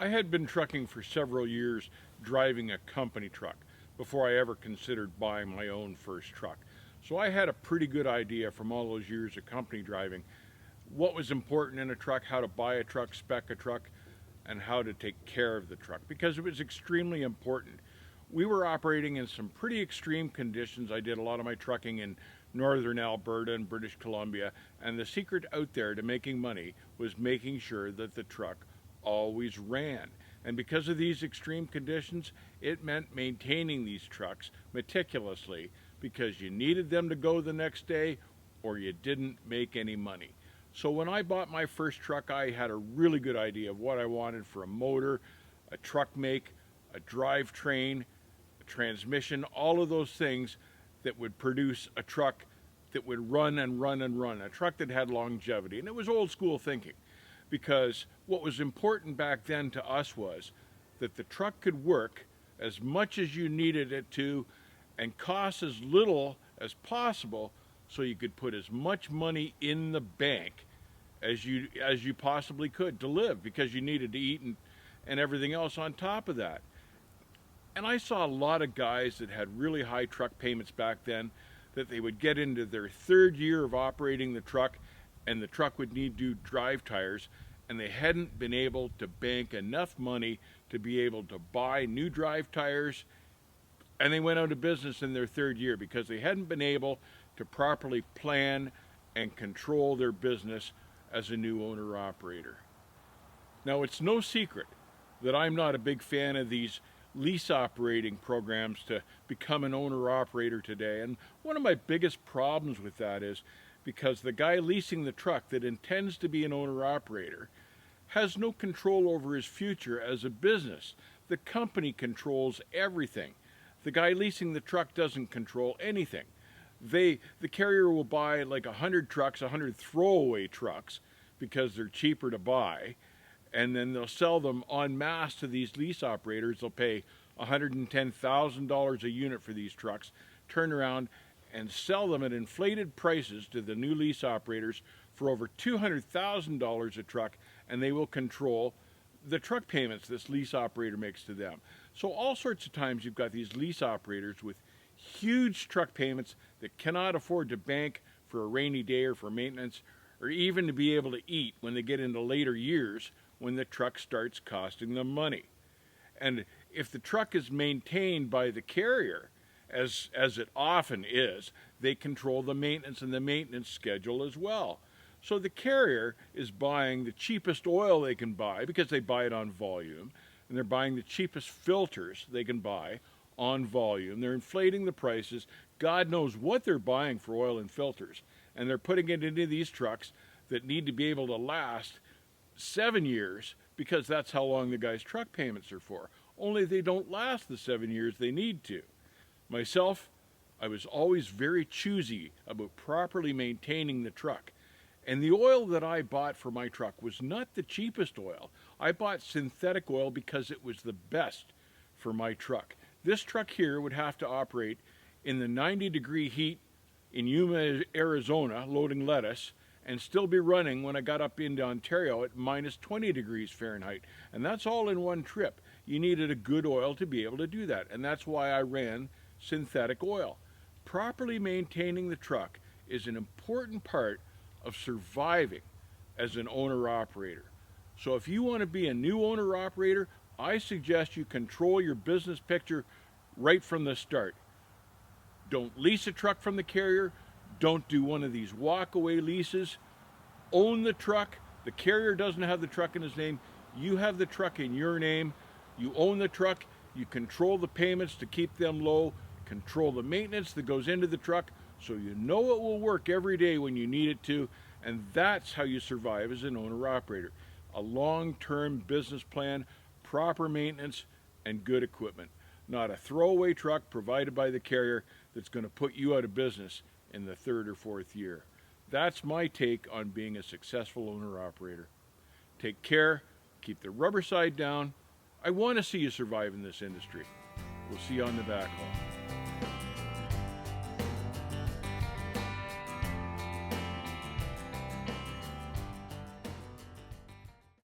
I had been trucking for several years, driving a company truck, before I ever considered buying my own first truck. So I had a pretty good idea from all those years of company driving what was important in a truck, how to buy a truck, spec a truck, and how to take care of the truck because it was extremely important. We were operating in some pretty extreme conditions. I did a lot of my trucking in northern Alberta and British Columbia, and the secret out there to making money was making sure that the truck always ran. And because of these extreme conditions, it meant maintaining these trucks meticulously because you needed them to go the next day or you didn't make any money. So when I bought my first truck, I had a really good idea of what I wanted for a motor, a truck make, a drivetrain, a transmission, all of those things that would produce a truck that would run and run and run, a truck that had longevity. And it was old school thinking because what was important back then to us was that the truck could work as much as you needed it to and cost as little as possible so you could put as much money in the bank as you possibly could to live because you needed to eat and everything else on top of that. And I saw a lot of guys that had really high truck payments back then that they would get into their third year of operating the truck and the truck would need new drive tires and they hadn't been able to bank enough money to be able to buy new drive tires, and they went out of business in their third year because they hadn't been able to properly plan and control their business as a new owner operator. Now, it's no secret that I'm not a big fan of these lease operating programs to become an owner operator today. And one of my biggest problems with that is because the guy leasing the truck that intends to be an owner operator has no control over his future as a business. The company controls everything. The guy leasing the truck doesn't control anything. The carrier will buy like 100 trucks, 100 throwaway trucks because they're cheaper to buy, and then they'll sell them en masse to these lease operators. They'll pay $110,000 a unit for these trucks, turn around and sell them at inflated prices to the new lease operators for over $200,000 a truck, and they will control the truck payments this lease operator makes to them. So all sorts of times you've got these lease operators with huge truck payments that cannot afford to bank for a rainy day or for maintenance or even to be able to eat when they get into later years when the truck starts costing them money. And if the truck is maintained by the carrier, as it often is, they control the maintenance and the maintenance schedule as well. So the carrier is buying the cheapest oil they can buy because they buy it on volume, and they're buying the cheapest filters they can buy on volume. They're inflating the prices. God knows what they're buying for oil and filters, and they're putting it into these trucks that need to be able to last 7 years because that's how long the guy's truck payments are for. Only they don't last the 7 years they need to. Myself, I was always very choosy about properly maintaining the truck. And the oil that I bought for my truck was not the cheapest oil. I bought synthetic oil because it was the best for my truck. This truck here would have to operate in the 90-degree heat in Yuma, Arizona, loading lettuce, and still be running when I got up into Ontario at minus 20 degrees Fahrenheit. And that's all in one trip. You needed a good oil to be able to do that. And that's why I ran synthetic oil. Properly maintaining the truck is an important part of surviving as an owner-operator. So if you want to be a new owner-operator, I suggest you control your business picture right from the start. Don't lease a truck from the carrier. Don't do one of these walk-away leases. Own the truck. The carrier doesn't have the truck in his name. You have the truck in your name. You own the truck. You control the payments to keep them low. Control the maintenance that goes into the truck so you know it will work every day when you need it to. And that's how you survive as an owner-operator. A long-term business plan, proper maintenance, and good equipment. Not a throwaway truck provided by the carrier that's going to put you out of business in the third or fourth year. That's my take on being a successful owner-operator. Take care, keep the rubber side down. I want to see you survive in this industry. We'll see you on the backhaul.